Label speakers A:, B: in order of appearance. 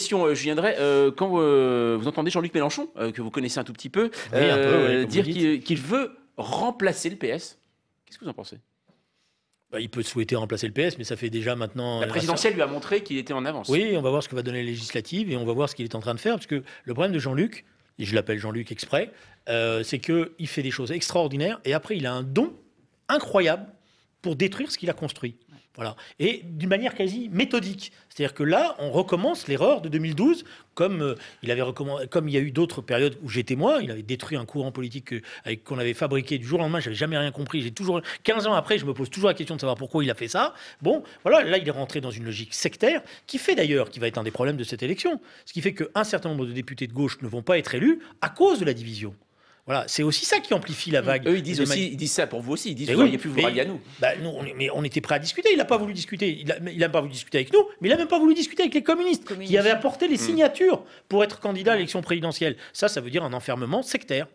A: Julien Drey, quand vous entendez Jean-Luc Mélenchon, que vous connaissez un tout petit peu, dire qu'il veut remplacer le PS, qu'est-ce que vous en pensez?
B: Il peut souhaiter remplacer le PS, mais ça fait déjà maintenant...
A: La présidentielle lui a montré qu'il était en avance.
B: Oui, on va voir ce que va donner les législatives et on va voir ce qu'il est en train de faire. Parce que le problème de Jean-Luc, et je l'appelle Jean-Luc exprès, c'est qu'il fait des choses extraordinaires et après il a un don incroyable pour détruire ce qu'il a construit. Voilà. Et d'une manière quasi méthodique. C'est-à-dire que là, on recommence l'erreur de 2012, comme il y a eu d'autres périodes où j'étais moi, il avait détruit un courant politique qu'on avait fabriqué du jour au lendemain, j'avais jamais rien compris. J'ai toujours 15 ans après, je me pose toujours la question de savoir pourquoi il a fait ça. Bon, voilà, là, il est rentré dans une logique sectaire, qui va être un des problèmes de cette élection. Ce qui fait qu'un certain nombre de députés de gauche ne vont pas être élus à cause de la division. Voilà, c'est aussi ça qui amplifie la vague.
A: Eux, ils disent ça pour vous aussi. Ils disent que vous n'auriez pu vous rallier à nous.
B: Mais on était prêts à discuter. Il n'a pas voulu discuter. Il n'a pas voulu discuter avec nous, mais il n'a même pas voulu discuter avec les communistes qui avaient apporté les signatures pour être candidat à l'élection présidentielle. Ça veut dire un enfermement sectaire.